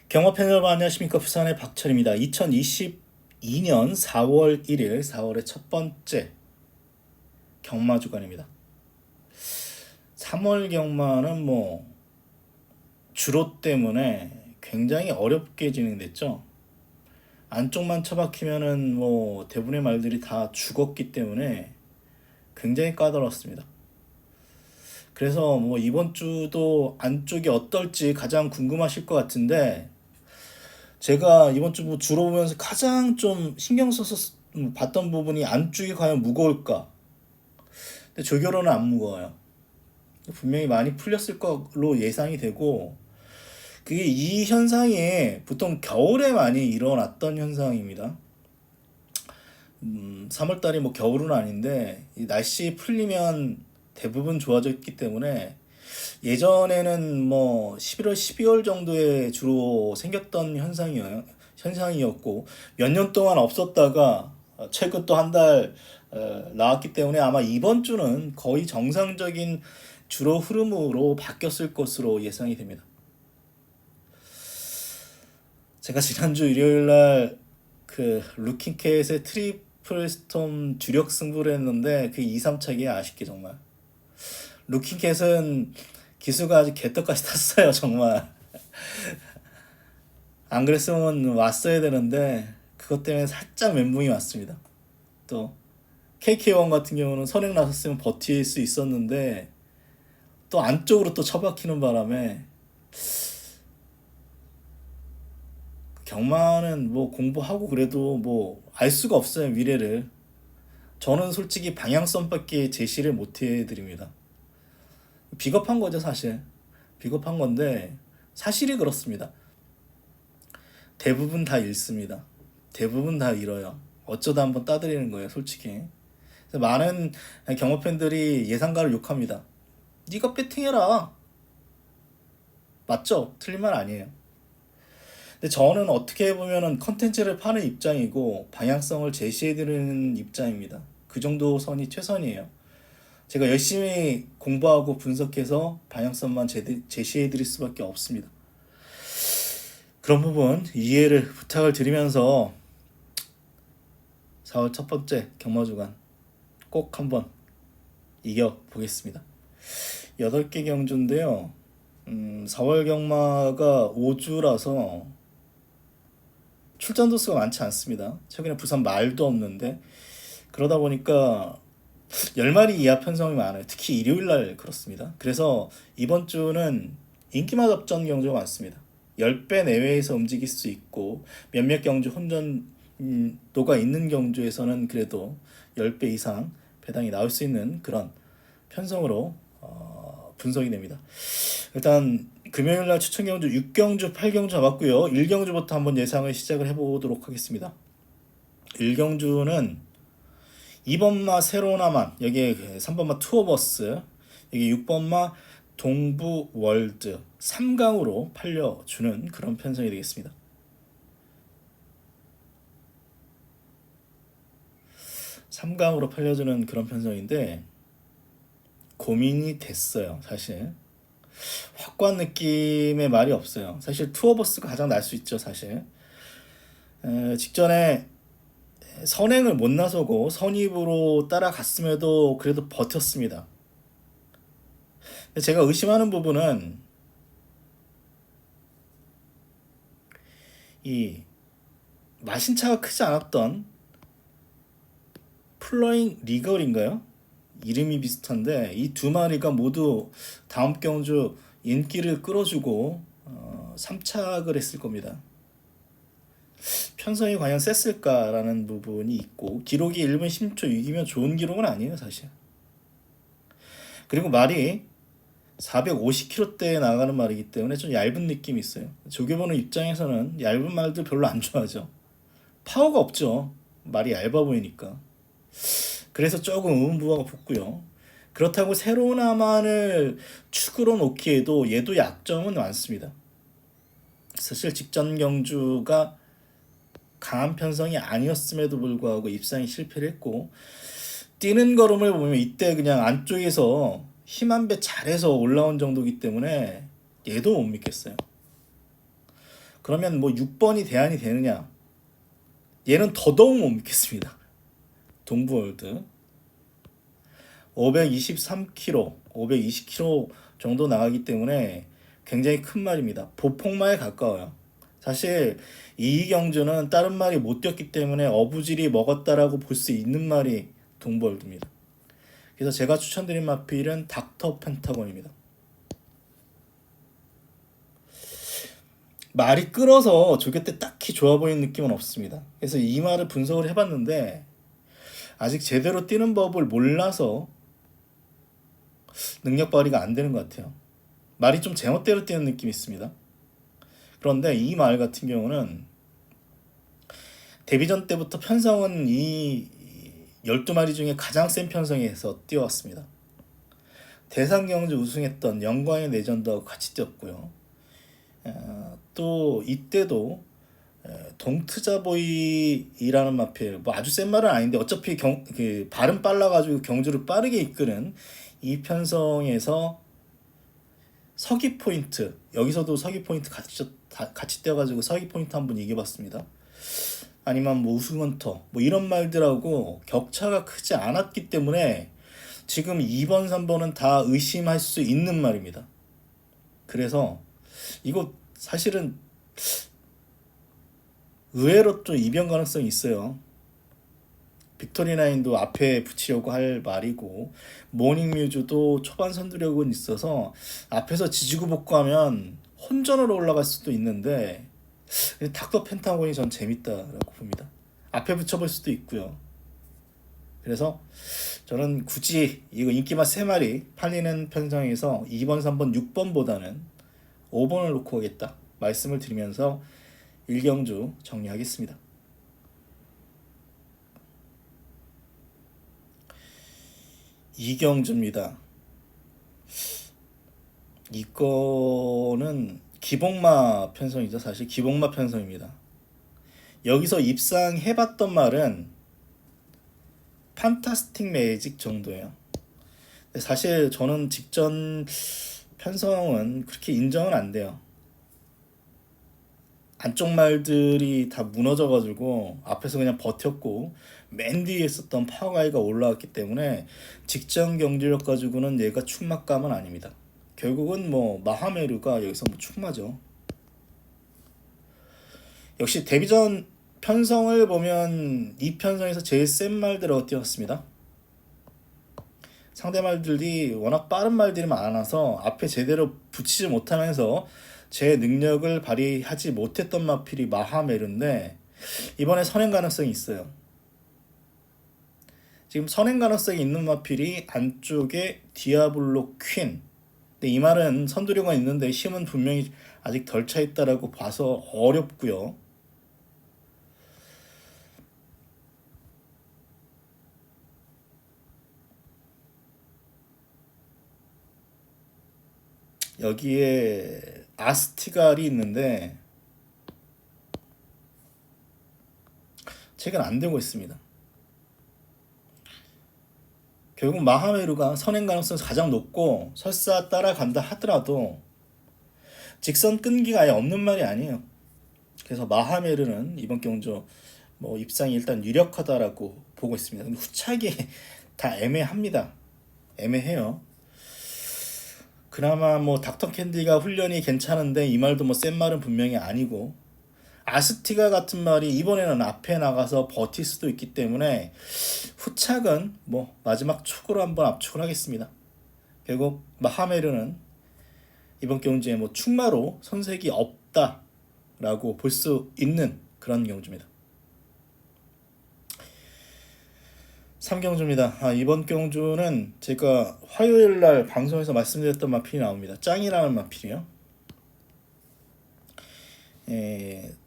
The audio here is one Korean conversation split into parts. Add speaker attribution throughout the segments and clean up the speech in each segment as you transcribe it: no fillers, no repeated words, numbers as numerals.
Speaker 1: 경마팬 여러분 안녕하십니까. 부산의 박철입니다. 2022년 4월 1일 4월의 첫 번째 경마주간입니다. 3월 경마는 주로 때문에 굉장히 어렵게 진행됐죠. 안쪽만 처박히면은 대부분의 말들이 다 죽었기 때문에 굉장히 까다롭습니다. 그래서 이번 주도 안쪽이 어떨지 가장 궁금하실 것 같은데, 제가 이번 주 주로 보면서 가장 좀 신경 써서 봤던 부분이 안쪽이 과연 무거울까? 근데 조결로는 안 무거워요. 분명히 많이 풀렸을 걸로 예상이 되고, 그게 이 현상이 보통 겨울에 많이 일어났던 현상입니다. 3월달이 겨울은 아닌데 이 날씨 풀리면 대부분 좋아졌기 때문에, 예전에는 11월, 12월 정도에 주로 생겼던 현상이었고 몇 년 동안 없었다가 최근 또 한 달 나왔기 때문에 아마 이번 주는 거의 정상적인 주로 흐름으로 바뀌었을 것으로 예상이 됩니다. 제가 지난주 일요일 날 루킹캣의 트리플 스톰 주력 승부를 했는데 그 2, 3차기에 아쉽게 정말. 루킹캣은 기수가 아주 개떡까지 탔어요 정말. 안 그랬으면 왔어야 되는데 그것 때문에 살짝 멘붕이 왔습니다. 또 KK1 같은 경우는 선행 나섰으면 버틸 수 있었는데 또 안쪽으로 또 처박히는 바람에, 경마는 공부하고 그래도 알 수가 없어요 미래를. 저는 솔직히 방향성밖에 제시를 못 해드립니다. 비겁한 거죠 사실. 비겁한 건데 사실이 그렇습니다. 대부분 다 잃습니다. 대부분 다 잃어요. 어쩌다 한번 따드리는 거예요 솔직히. 그래서 많은 경마팬들이 예상가를 욕합니다. 네가 배팅해라. 맞죠? 틀린 말 아니에요. 근데 저는 어떻게 보면은 컨텐츠를 파는 입장이고 방향성을 제시해드리는 입장입니다. 그 정도 선이 최선이에요. 제가 열심히 공부하고 분석해서 방향성만 제시해드릴 수밖에 없습니다. 그런 부분 이해를 부탁을 드리면서 4월 첫 번째 경마주간 꼭 한번 이겨보겠습니다. 8개 경주인데요. 4월 경마가 5주라서 출전 도수가 많지 않습니다. 최근에 부산 말도 없는데, 그러다 보니까 10마리 이하 편성이 많아요. 특히 일요일날 그렇습니다. 그래서 이번 주는 인기마 접전 경주가 많습니다. 10배 내외에서 움직일 수 있고 몇몇 경주 혼전도가 있는 경주에서는 그래도 10배 이상 배당이 나올 수 있는 그런 편성으로 분석이 됩니다. 일단 금요일날 추천 경주 6경주, 8경주 잡았고요. 1경주부터 한번 예상을 시작을 해보도록 하겠습니다. 1경주는 2번마 세로나만, 여기에 3번마 투어버스, 여기 6번마 동부월드 3강으로 팔려주는 그런 편성이 되겠습니다. (3강으로) 팔려주는 그런 편성인데 고민이 됐어요. 사실 확고한 느낌의 말이 없어요. 사실 투어버스가 가장 날 수 있죠. 사실 직전에 선행을 못 나서고 선입으로 따라갔음에도 그래도 버텼습니다. 근데 제가 의심하는 부분은 이 마신차가 크지 않았던 플러잉 리걸인가요? 이름이 비슷한데 이 두 마리가 모두 다음 경주 인기를 끌어주고 3착을 했을 겁니다. 편성이 과연 셌을까라는 부분이 있고, 기록이 1분 10초 6이면 좋은 기록은 아니에요 사실. 그리고 말이 450km대에 나가는 말이기 때문에 좀 얇은 느낌이 있어요. 조교보는 입장에서는 얇은 말도 별로 안 좋아하죠. 파워가 없죠. 말이 얇아 보이니까. 그래서 조금 의문부호가 붙고요. 그렇다고 세로나만을 축으로 놓기에도 얘도 약점은 많습니다. 사실 직전 경주가 강한 편성이 아니었음에도 불구하고 입상이 실패를 했고, 뛰는 걸음을 보면 이때 그냥 안쪽에서 힘 한 배 잘해서 올라온 정도이기 때문에 얘도 못 믿겠어요. 그러면 뭐 6번이 대안이 되느냐? 얘는 더더욱 못 믿겠습니다. 동부월드 523km, 520km 정도 나가기 때문에 굉장히 큰 말입니다. 보폭마에 가까워요. 사실 이경주는 다른 말이 못 뛰었기 때문에 어부질이 먹었다라고 볼 수 있는 말이 동부월드입니다. 그래서 제가 추천드린 마필은 닥터 펜타곤입니다. 말이 끌어서 조교 때 딱히 좋아 보이는 느낌은 없습니다. 그래서 이 말을 분석을 해봤는데 아직 제대로 뛰는 법을 몰라서 능력 발휘가 안 되는 것 같아요. 말이 좀 제멋대로 뛰는 느낌이 있습니다. 그런데 이 말 같은 경우는 데뷔전 때부터 편성은 이 12마리 중에 가장 센 편성에서 뛰어왔습니다. 대상경주 우승했던 영광의 내전도 같이 뛰었고요. 또 이때도 동트자보이라는 마필, 뭐 아주 센 말은 아닌데 어차피 발음 빨라가지고 경주를 빠르게 이끄는 이 편성에서 서기 포인트, 여기서도 서기 포인트 같이 떼어가지고 서기 포인트 한번 이겨봤습니다. 아니면 뭐 우승헌터 뭐 이런 말들하고 격차가 크지 않았기 때문에 지금 2번, 3번은 다 의심할 수 있는 말입니다. 그래서 이거 사실은 의외로 좀 이변 가능성이 있어요. 빅토리나인도 앞에 붙이려고 할 말이고 모닝뮤즈도 초반 선두력은 있어서 앞에서 지지고 볶고하면 혼전으로 올라갈 수도 있는데 닥터 펜타곤이 전 재밌다라고 봅니다. 앞에 붙여볼 수도 있고요. 그래서 저는 굳이 이거 인기맛 3마리 팔리는 편성에서 2번, 3번, 6번보다는 5번을 놓고 오겠다 말씀을 드리면서 1경주 정리하겠습니다. 이경주입니다. 이거는 기복마 편성이죠. 사실 기복마 편성입니다. 여기서 입상해봤던 말은 판타스틱 매직 정도예요. 사실 저는 직전 편성은 그렇게 인정은 안 돼요. 안쪽 말들이 다 무너져가지고 앞에서 그냥 버텼고 맨 뒤에 있었던 파워가이가 올라왔기 때문에 직전 경주력 가지고는 얘가 충마감은 아닙니다. 결국은 뭐 마하메르가 여기서 뭐 충마죠. 역시 데뷔전 편성을 보면 이 편성에서 제일 센 말들을 띄웠습니다. 상대 말들이 워낙 빠른 말들이 많아서 앞에 제대로 붙이지 못하면서 제 능력을 발휘하지 못했던 마필이 마하메르인데 이번에 선행 가능성이 있어요. 지금 선행 가능성이 있는 마필이 안쪽에 디아블로 퀸. 근데 이 말은 선두력은 있는데 힘은 분명히 아직 덜 차 있다라고 봐서 어렵고요. 여기에 아스티갈이 있는데 책은 안 되고 있습니다. 결국 마하메루가 선행 가능성이 가장 높고 설사 따라간다 하더라도 직선 끈기가 아예 없는 말이 아니에요. 그래서 마하메르는 이번 경주 뭐 입상이 일단 유력하다라고 보고 있습니다. 근데 후차기 다 애매합니다. 애매해요. 그나마 뭐 닥터 캔디가 훈련이 괜찮은데 이 말도 뭐 센 말은 분명히 아니고 아스티가 같은 말이 이번에는 앞에 나가서 버틸 수도 있기 때문에 후착은 뭐 마지막 축으로 한번 압축을 하겠습니다. 결국 마하메르는 이번 경주에 뭐 충마로 손색이 없다라고 볼 수 있는 그런 경주입니다. 3경주입니다. 이번 경주는 제가 화요일날 방송에서 말씀드렸던 마필이 나옵니다. 짱이라는 마필이요.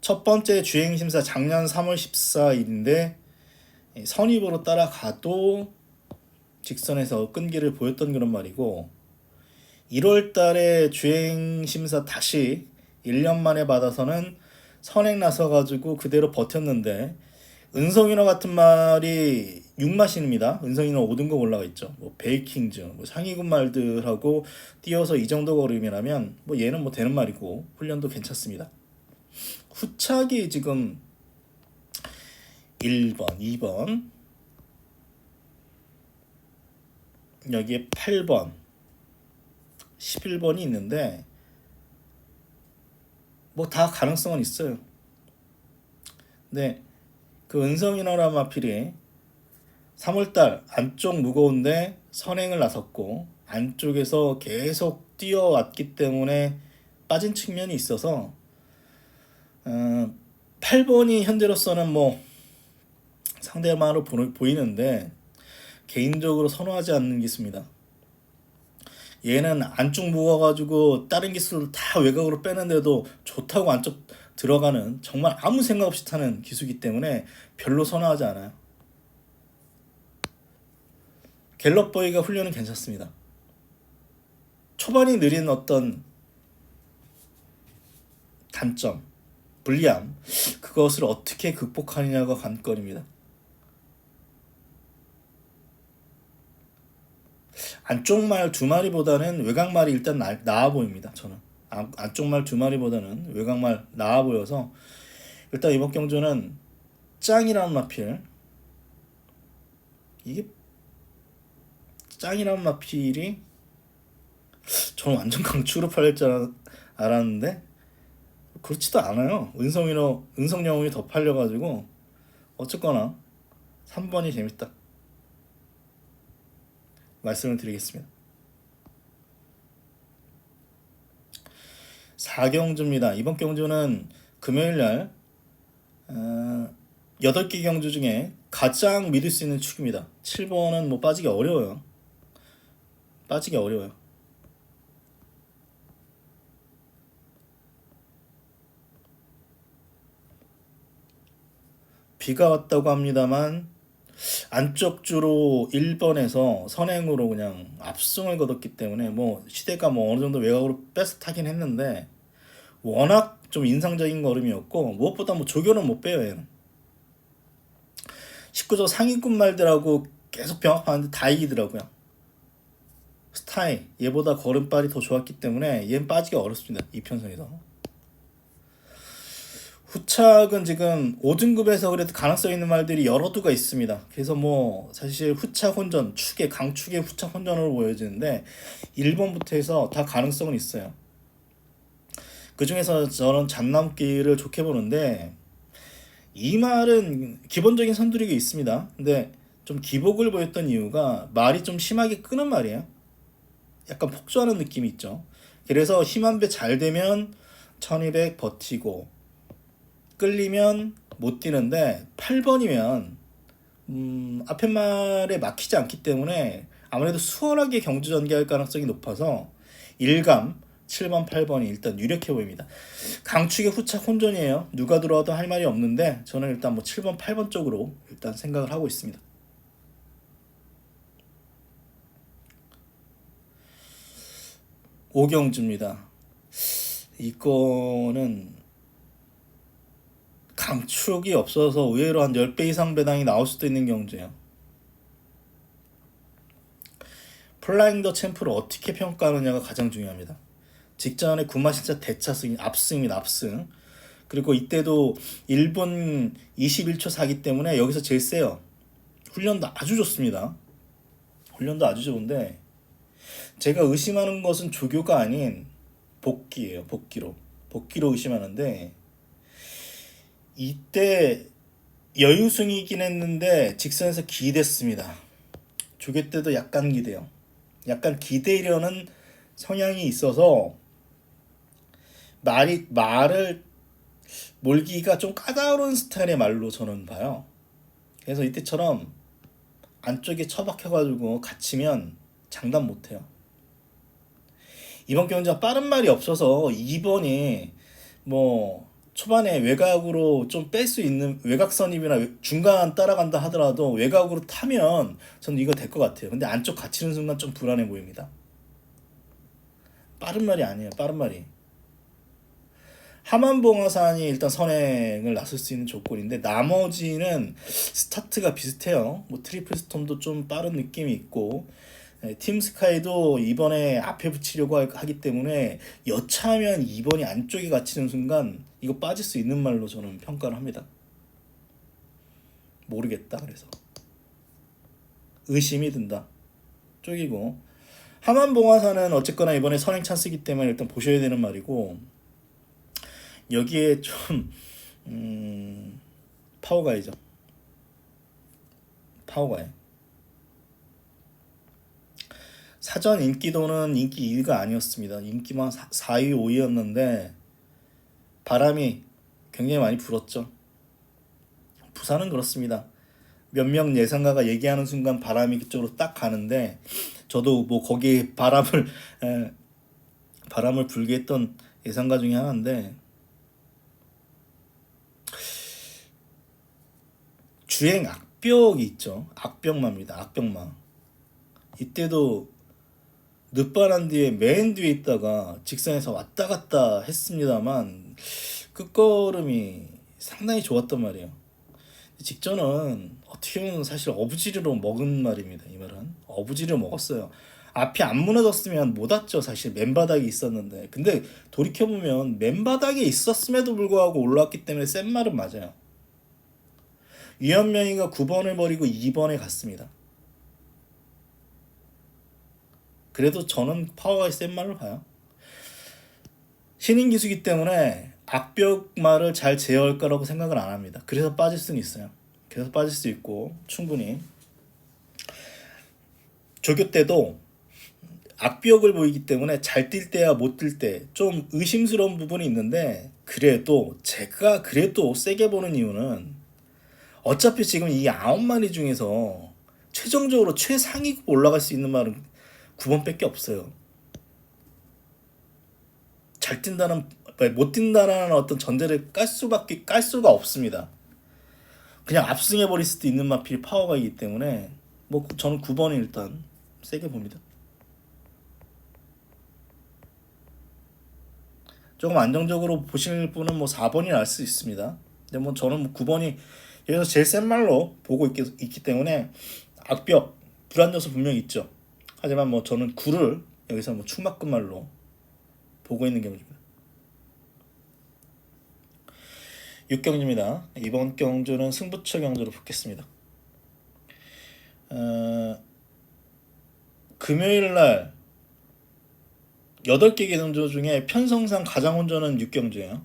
Speaker 1: 첫 번째 주행심사 작년 3월 14일인데 선입으로 따라가도 직선에서 끈기를 보였던 그런 말이고 1월 달에 주행심사 다시 1년 만에 받아서는 선행 나서가지고 그대로 버텼는데 은성인어 같은 말이 6마신입니다. 은성인어 5등급 올라가 있죠. 뭐 베이킹즈, 뭐 상위군 말들하고 띄어서 이 정도 걸음이라면 뭐 얘는 뭐 되는 말이고 훈련도 괜찮습니다. 후착이 지금 1번, 2번, 여기에 8번, 11번이 있는데 뭐 다 가능성은 있어요. 네, 그 은성인어라 마필이 3월달 안쪽 무거운데 선행을 나섰고 안쪽에서 계속 뛰어왔기 때문에 빠진 측면이 있어서 8번이 현재로서는 뭐 상대방으로 보이는데 개인적으로 선호하지 않는 기수입니다. 얘는 안쪽 무거워가지고 다른 기술을 다 외곽으로 빼는데도 좋다고 안쪽 들어가는 정말 아무 생각 없이 타는 기수이기 때문에 별로 선호하지 않아요. 갤럽보이가 훈련은 괜찮습니다. 초반이 느린 어떤 단점, 불리함, 그것을 어떻게 극복하느냐가 관건입니다. 안쪽 말 두 마리보다는 외곽 말이 일단 나아 보입니다. 저는 안쪽 말 두 마리보다는 외곽 말 나아 보여서 일단 이번 경주는 짱이라는 마필, 이게 짱이라는 마필이 저는 완전 강추로 팔릴 줄 알았는데 그렇지도 않아요. 은성영웅이 더 팔려가지고 어쨌거나 3번이 재밌다 말씀을 드리겠습니다. 4경주입니다. 이번 경주는 금요일날 8개 경주 중에 가장 믿을 수 있는 축입니다. 7번은 뭐 빠지기 어려워요. 비가 왔다고 합니다만 안쪽 주로 1번에서 선행으로 그냥 압승을 거뒀기 때문에 뭐 시대가 뭐 어느 정도 외곽으로 뺏어 타긴 했는데 워낙 좀 인상적인 걸음이었고 무엇보다 뭐 조교는 못 빼요. 얘는 19조 상위군 말들하고 계속 병합하는데 다 이기더라고요. 스타일 얘보다 걸음발이 더 좋았기 때문에 얘는 빠지기 어렵습니다. 이 편성에서. 후착은 지금 5등급에서 그래도 가능성 있는 말들이 여러 두가 있습니다. 그래서 뭐 사실 후착 혼전, 강축의 후착 혼전으로 보여지는데 1번부터 해서 다 가능성은 있어요. 그 중에서 저는 잔나무길을 좋게 보는데 이 말은 기본적인 선두력이 있습니다. 근데 좀 기복을 보였던 이유가 말이 좀 심하게 끄는 말이에요. 약간 폭주하는 느낌이 있죠. 그래서 힘 한 배 잘 되면 1200 버티고 끌리면 못 뛰는데 8번이면 앞에 말에 막히지 않기 때문에 아무래도 수월하게 경주 전개할 가능성이 높아서 1감 7번 8번이 일단 유력해 보입니다. 강축의 후착 혼전이에요. 누가 들어와도 할 말이 없는데 저는 일단 뭐 7번 8번 쪽으로 일단 생각을 하고 있습니다. 5경주입니다. 이거는 강축이 없어서 의외로 한 10배 이상 배당이 나올 수도 있는 경주예요. 플라잉 더 챔프를 어떻게 평가하느냐가 가장 중요합니다. 직전에 구마신차 대차승, 압승. 그리고 이때도 1분 21초 사기 때문에 여기서 제일 세요. 훈련도 아주 좋습니다. 훈련도 아주 좋은데 제가 의심하는 것은 조교가 아닌 복귀예요. 복귀로 의심하는데 이때 여유승이긴 했는데 직선에서 기댔습니다. 조교 때도 약간 기대요. 약간 기대려는 성향이 있어서 말을 몰기가 좀 까다로운 스타일의 말로 저는 봐요. 그래서 이때처럼 안쪽에 처박혀가지고 갇히면 장담 못해요. 이번 경기가 빠른 말이 없어서 2번이 뭐 초반에 외곽으로 좀 뺄 수 있는 외곽선입이나 중간 따라간다 하더라도 외곽으로 타면 저는 이거 될 것 같아요. 근데 안쪽 갇히는 순간 좀 불안해 보입니다. 빠른 말이 아니에요. 빠른 말이 하만봉화산이 일단 선행을 나설 수 있는 조건인데 나머지는 스타트가 비슷해요. 뭐 트리플 스톰도 좀 빠른 느낌이 있고 팀 스카이도 이번에 앞에 붙이려고 하기 때문에 여차하면 2번이 안쪽에 갇히는 순간 이거 빠질 수 있는 말로 저는 평가를 합니다. 모르겠다 그래서 의심이 든다 쪽이고, 하만봉화산은 어쨌거나 이번에 선행 찬스이기 때문에 일단 보셔야 되는 말이고, 여기에 좀 파워가이죠. 파워가이. 사전 인기도는 인기 2위가 아니었습니다. 인기만 4위, 5위였는데 바람이 굉장히 많이 불었죠. 부산은 그렇습니다. 몇 명 예상가가 얘기하는 순간 바람이 그쪽으로 딱 가는데 저도 뭐 거기에 바람을 불게 했던 예상가 중에 하나인데, 주행 악벽이 있죠. 악벽마입니다. 악벽마. 이때도 늦바란 뒤에 맨 뒤에 있다가 직선에서 왔다 갔다 했습니다만 끝걸음이 상당히 좋았단 말이에요. 직전은 어떻게 보면 사실 어부지리로 먹은 말입니다. 이 말은 어부지리로 먹었어요. 앞이 안 무너졌으면 못 왔죠. 사실 맨바닥이 있었는데, 근데 돌이켜보면 맨바닥에 있었음에도 불구하고 올라왔기 때문에 센 말은 맞아요. 유현명이가 9번을 버리고 2번에 갔습니다. 그래도 저는 파워가 센 말로 봐요. 신인 기수기 때문에 악벽말을 잘 제어할 거라고 생각을 안 합니다. 그래서 빠질 수는 있어요. 그래서 빠질 수 있고, 충분히 조교 때도 악벽을 보이기 때문에 잘 뛸 때야 못 뛸 때 좀 의심스러운 부분이 있는데, 그래도 제가 그래도 세게 보는 이유는 어차피 지금 이 9마리 중에서 최종적으로 최상위급 올라갈 수 있는 말은 9번밖에 없어요. 잘 뛴다는, 못 뛴다는 어떤 전제를 깔 수가 없습니다. 그냥 압승해 버릴 수도 있는 마필 파워가이기 때문에 뭐 저는 9번이 일단 세게 봅니다. 조금 안정적으로 보실 분은 뭐 4번이 날 수 있습니다. 근데 뭐 저는 뭐 9번이 여기서 제일 센 말로 보고 있기 때문에, 악벽 불안 요소 분명히 있죠. 하지만 뭐 저는 9를 여기서 뭐 충막급 말로 보고 있는 경우입니다. 6경주입니다. 이번 경주는 승부처 경주로 붙겠습니다. 금요일날 8개 경주 중에 편성상 가장 혼전은 6경주예요.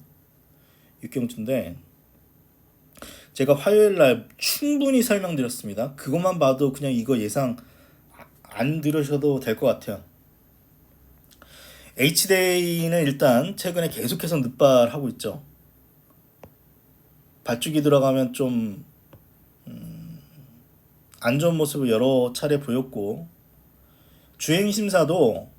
Speaker 1: 6경주인데 제가 화요일날 충분히 설명드렸습니다. 그것만 봐도 그냥 이거 예상 안 들으셔도 될 것 같아요. H데이는 일단 최근에 계속해서 늦발하고 있죠. 발주기 들어가면 좀 안 좋은 모습을 여러 차례 보였고, 주행심사도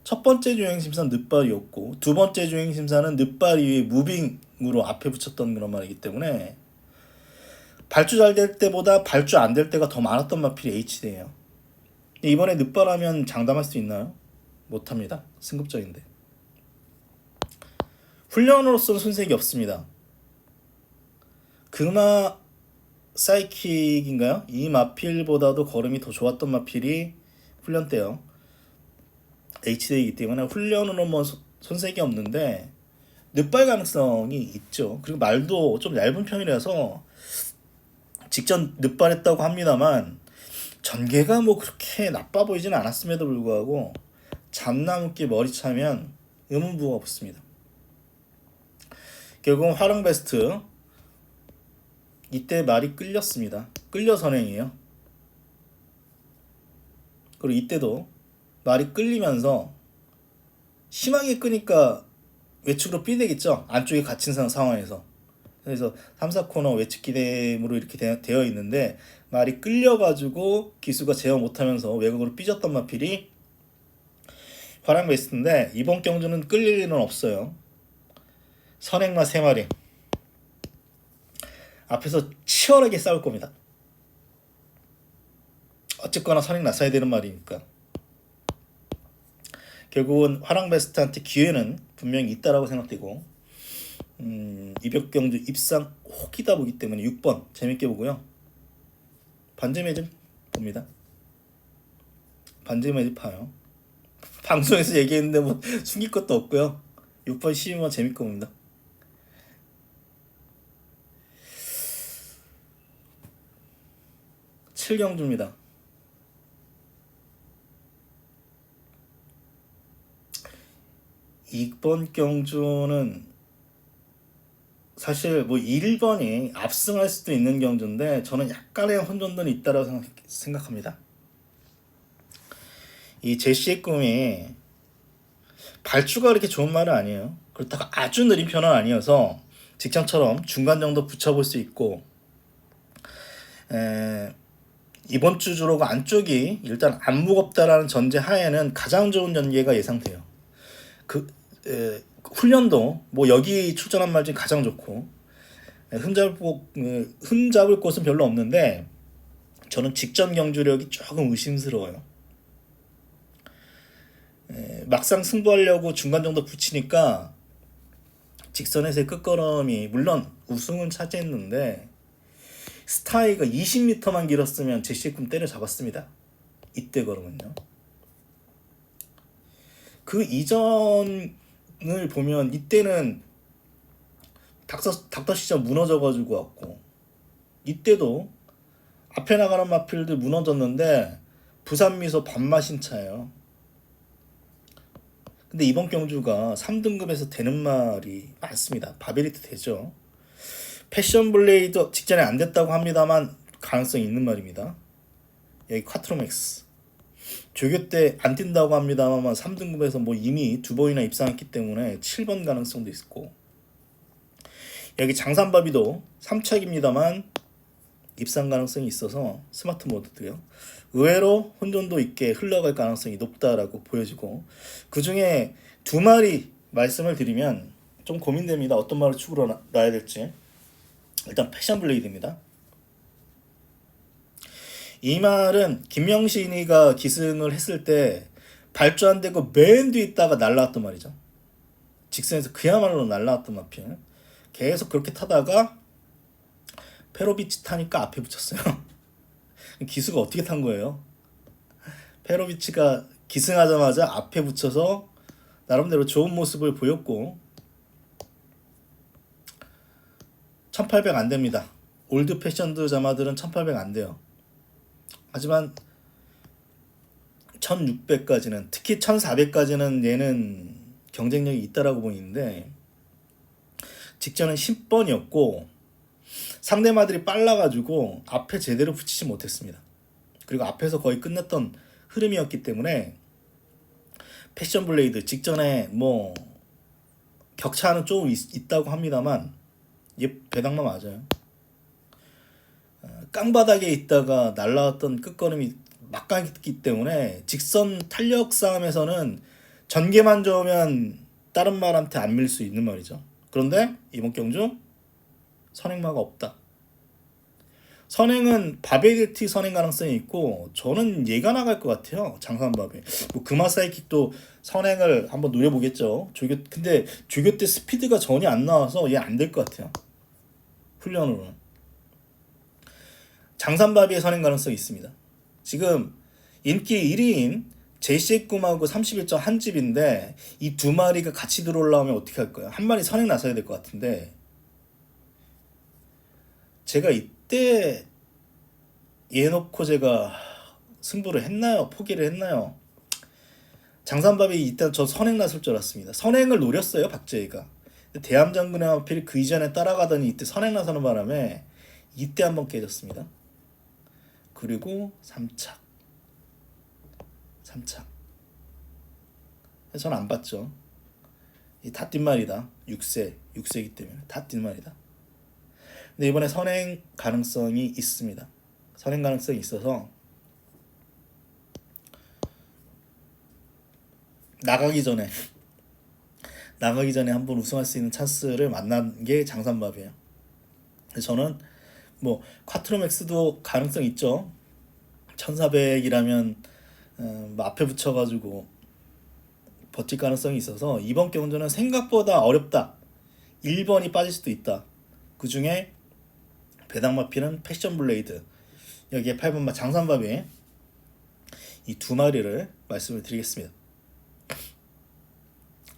Speaker 1: 첫 번째 주행심사는 늦발이었고 두 번째 주행심사는 늦발 이후에 무빙으로 앞에 붙였던 그런 말이기 때문에 발주 잘 될 때보다 발주 안 될 때가 더 많았던 마필이 H대예요. 이번에 늦발하면 장담할 수 있나요? 못합니다. 승급전인데. 훈련으로서는 손색이 없습니다. 금화 사이킥인가요? 이 마필보다도 걸음이 더 좋았던 마필이 훈련 때요. H대이기 때문에 훈련으로 뭐 손색이 없는데 늦발 가능성이 있죠. 그리고 말도 좀 얇은 편이라서 직전 늦발했다고 합니다만 전개가 뭐 그렇게 나빠 보이지는 않았음에도 불구하고 잠나무끼 머리 차면 의문부호가 붙습니다. 결국은 화랑베스트 이때 말이 끌렸습니다. 끌려 선행이에요. 그리고 이때도 말이 끌리면서 심하게 끄니까 외측으로 삐되겠죠. 안쪽에 갇힌 상황에서. 그래서 3, 4코너 외측 기대으로 이렇게 되어 있는데 말이 끌려가지고 기수가 제어 못하면서 외곽으로 삐졌던 마필이 화랑베스트인데, 이번 경주는 끌릴 일은 없어요. 선행마 3마리 앞에서 치열하게 싸울 겁니다. 어쨌거나 선행 나서야 되는 말이니까. 결국은 화랑베스트한테 기회는 분명히 있다라고 생각되고, 이벽경주 입상 혹이다 보기 때문에 6번 재밌게 보고요. 반지 매집 봅니다. 반지 매집 봐요. 방송에서 얘기했는데 뭐 숨길 것도 없고요. 6번 12번 재밌게 봅니다. 7경주입니다. 이번 경주는 사실 뭐 1번이 압승할 수도 있는 경주인데 저는 약간의 혼돈은 있다고 생각합니다. 이 제시의 꿈이 발주가 그렇게 좋은 말은 아니에요. 그렇다고 아주 느린 편은 아니어서 직장처럼 중간 정도 붙여볼 수 있고, 이번 주 주로가 안쪽이 일단 안 무겁다라는 전제 하에는 가장 좋은 전개가 예상돼요. 훈련도 뭐 여기 출전한 말 중에 가장 좋고, 흠잡을 곳은 별로 없는데 저는 직전 경주력이 조금 의심스러워요. 막상 승부하려고 중간 정도 붙이니까 직선에서의 끝걸음이 물론 우승은 차지했는데 스타이가 20m만 길었으면 제시의 꿈 때려잡았습니다. 이때 걸음은요. 그 이전을 보면 이때는 닥터 시절 무너져가지고 왔고, 이때도 앞에 나가는 마필드 무너졌는데 부산 미소 반마신 차예요. 근데 이번 경주가 3등급에서 되는 말이 많습니다. 바베리트 되죠. 패션 블레이드 직전에 안 됐다고 합니다만 가능성이 있는 말입니다. 여기 콰트로맥스 조교 때 안 뛴다고 합니다만 3등급에서 뭐 이미 2번이나 입상했기 때문에 7번 가능성도 있고, 여기 장산바비도 3착입니다만 입상 가능성이 있어서 스마트 모드도요. 의외로 혼돈도 있게 흘러갈 가능성이 높다라고 보여지고, 그 중에 두 마리 말씀을 드리면 좀 고민됩니다. 어떤 말을 축으로 놔야 될지. 일단 패션 블레이드입니다. 이 말은 김명신이가 기승을 했을 때 발주 안 되고 맨 뒤에 있다가 날라왔던 말이죠. 직선에서 그야말로 날라왔던 마필. 계속 그렇게 타다가 페로비치 타니까 앞에 붙였어요. 기수가 어떻게 탄 거예요? 페로비치가 기승하자마자 앞에 붙여서 나름대로 좋은 모습을 보였고, 1800 안 됩니다. 올드 패션드 자마들은 1800 안 돼요. 하지만 1600까지는, 특히 1400까지는 얘는 경쟁력이 있다라고 보이는데, 직전은 10번이었고 상대마들이 빨라가지고 앞에 제대로 붙이지 못했습니다. 그리고 앞에서 거의 끝냈던 흐름이었기 때문에 패션 블레이드 직전에 뭐 격차는 좀 있다고 합니다만 얘 배당만 맞아요. 깡바닥에 있다가 날라왔던 끝걸음이 막강했기 때문에 직선 탄력 싸움에서는 전개만 좋으면 다른 말한테 안 밀 수 있는 말이죠. 그런데 이번 경주 선행마가 없다. 선행은 바베게티 선행 가능성이 있고 저는 얘가 나갈 것 같아요. 장산바베. 뭐 그마사이킥도 선행을 한번 노려보겠죠. 근데 조교 때 스피드가 전혀 안 나와서 얘 안 될 것 같아요. 훈련으로는. 장산바비의 선행 가능성이 있습니다. 지금 인기 1위인 제시의 꿈하고 31점 한 집인데 이 두 마리가 같이 들어올라오면 어떻게 할 거야? 한 마리 선행 나서야 될 것 같은데, 제가 이때 얘 놓고 제가 승부를 했나요? 포기를 했나요? 장산밥이 일단 저 선행 나설 줄 알았습니다. 선행을 노렸어요, 박재희가. 대함장군의 마필이 그 이전에 따라가더니 이때 선행 나서는 바람에 이때 한번 깨졌습니다. 그리고 3착. 저는 안 봤죠. 다 뛴말이다. 6세이기 때문에 다 뛴말이다. 근데 이번에 선행 가능성이 있습니다. 선행 가능성이 있어서 나가기 전에 한번 우승할 수 있는 찬스를 만난 게 장산밥이에요. 저는 뭐 콰트로맥스도 가능성 있죠. 1400이라면 뭐 앞에 붙여가지고 버틸 가능성이 있어서 이번 경주는 생각보다 어렵다. 1번이 빠질 수도 있다. 그 중에 배당마피는 패션블레이드, 여기에 8번마 장산바비, 이 두 마리를 말씀을 드리겠습니다.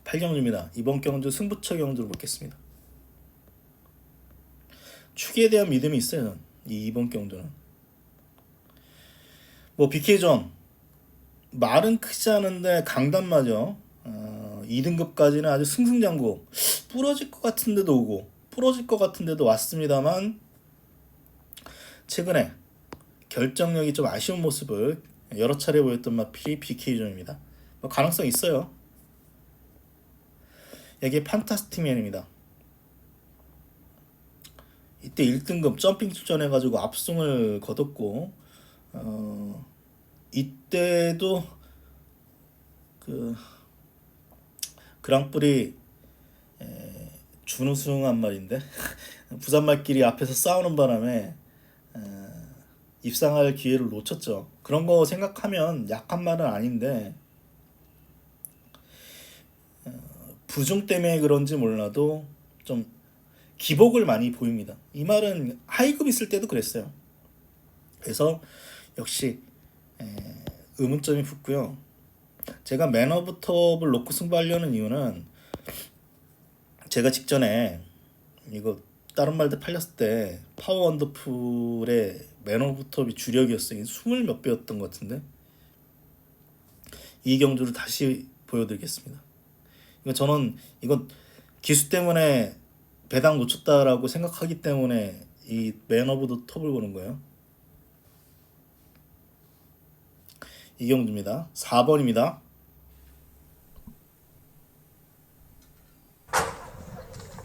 Speaker 1: 8경주입니다. 이번 경주 승부처 경주로 보겠습니다. 축에 대한 믿음이 있어요. 이번 경주는 뭐 BK존 말은 크지 않은데 강단마저 2등급까지는 아주 승승장구, 부러질 것 같은데도 오고 부러질 것 같은데도 왔습니다만 최근에 결정력이 좀 아쉬운 모습을 여러 차례 보였던 마필이 BK존입니다. 뭐 가능성 있어요. 여기에 판타스틱맨입니다. 이때 1등급 점핑 출전해가지고 압승을 거뒀고 이때도 그 그랑프리 준우승한 말인데 부산 말끼리 앞에서 싸우는 바람에 입상할 기회를 놓쳤죠. 그런 거 생각하면 약한 말은 아닌데 부중 때문에 그런지 몰라도 좀 기복을 많이 보입니다. 이 말은 하이급 있을 때도 그랬어요. 그래서 역시 의문점이 붙고요. 제가 맨 오브 톱을 놓고 승부하려는 이유는 제가 직전에 이거 다른 말들 팔렸을 때 파워 원더풀의 맨 오브 톱이 주력이었어요. 20 몇 배였던 것 같은데 이 경주를 다시 보여드리겠습니다. 저는 이거 기수 때문에 배당 놓쳤다라고 생각하기 때문에 이 맨 오브 더 톱을 보는 거예요. 이 경주입니다. 4번입니다.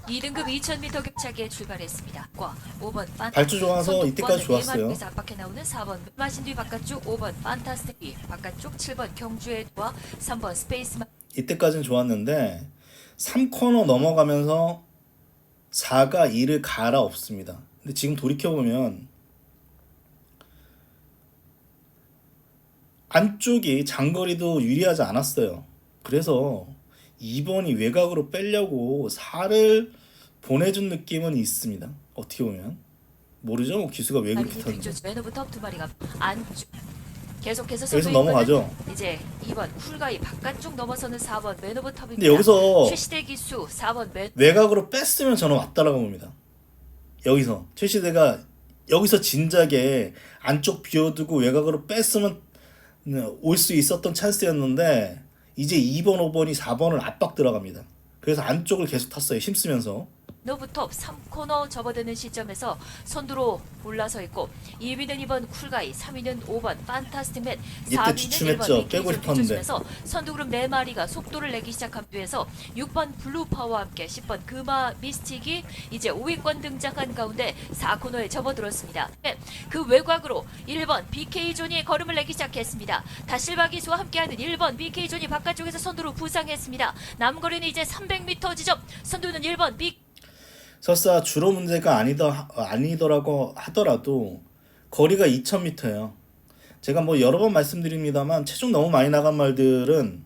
Speaker 2: (2등급) 2000m 격차기에 출발했습니다. 과 5번
Speaker 1: 발주 좋아서 이때까지 좋았어요.
Speaker 2: 압박해 나오는 4번 마신 뒤 바깥쪽 5번 판타스틱 바깥쪽 7번 경주의 도와 3번 스페이스만.
Speaker 1: 이때까지는 좋았는데 3코너 넘어가면서 4가 2를 갈아엎습니다. 근데 지금 돌이켜보면 안쪽이 장거리도 유리하지 않았어요. 그래서 2번이 외곽으로 빼려고 4를 보내준 느낌은 있습니다. 어떻게 보면 모르죠. 뭐 기수가 왜 그렇게 탔는지.
Speaker 2: 맨오브톱 두 마리가 안쪽 계속해서
Speaker 1: 여기서 넘어가죠.
Speaker 2: 이제 2번 쿨가이 바깥쪽 넘어서는 4번 맨오브톱입니다.
Speaker 1: 근데 여기서
Speaker 2: 최시대 기수 4번
Speaker 1: 외곽으로 뺐으면 저는 왔다라고 봅니다. 여기서 최시대가 여기서 진작에 안쪽 비워두고 외곽으로 뺐으면 올 수 있었던 찬스였는데 이제 2번, 5번이 4번을 압박 들어갑니다. 그래서 안쪽을 계속 탔어요. 힘쓰면서.
Speaker 2: 노브톱 3코너 접어드는 시점에서 선두로 올라서 있고 2위는 2번 쿨가이, 3위는 5번 판타스틱맨, 4위는
Speaker 1: 주춤했죠.
Speaker 2: 1번
Speaker 1: 빼고 싶었는데.
Speaker 2: 선두 그룹 4마리가 속도를 내기 시작한 뒤에서 6번 블루파워와 함께 10번 금화 미스틱이 이제 5위권 등장한 가운데 4코너에 접어들었습니다. 그 외곽으로 1번 BK존이 걸음을 내기 시작했습니다. 다실바 기수와 함께하는 1번 BK존이 바깥쪽에서 선두로 부상했습니다. 남거리는 이제 300m 지점, 선두는 1번
Speaker 1: 설사 주로 문제가 아니더라고 하더라도 거리가 2000m예요. 제가 뭐 여러 번 말씀드립니다만 체중 너무 많이 나간 말들은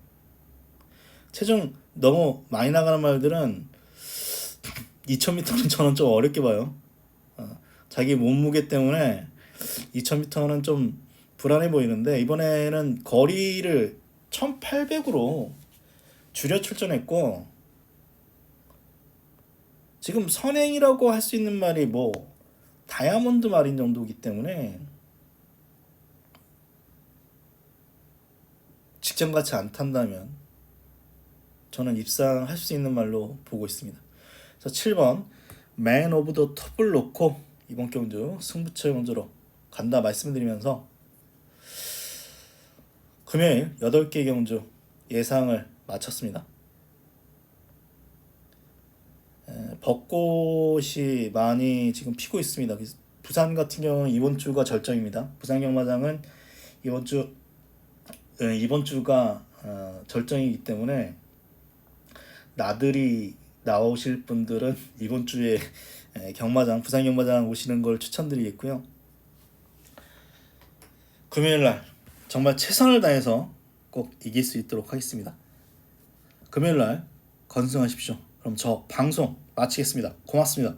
Speaker 1: 2000m는 저는 좀 어렵게 봐요. 자기 몸무게 때문에 2000m는 좀 불안해 보이는데 이번에는 거리를 1800으로 줄여 출전했고 지금 선행이라고 할 수 있는 말이 뭐 다이아몬드 마린 정도이기 때문에 직전같이 안 탄다면 저는 입상할 수 있는 말로 보고 있습니다. 그래서 7번 맨 오브 더 톱을 놓고 이번 경주 승부처 경주로 간다 말씀드리면서 금요일 8개 경주 예상을 마쳤습니다. 벚꽃이 많이 지금 피고 있습니다. 부산 같은 경우는 이번 주가 절정입니다. 부산 경마장은 이번 주가 절정이기 때문에 나들이 나오실 분들은 이번 주에 부산 경마장 오시는 걸 추천드리겠고요. 금요일 날 정말 최선을 다해서 꼭 이길 수 있도록 하겠습니다. 금요일 날 건승하십시오. 그럼 저 방송 마치겠습니다. 고맙습니다.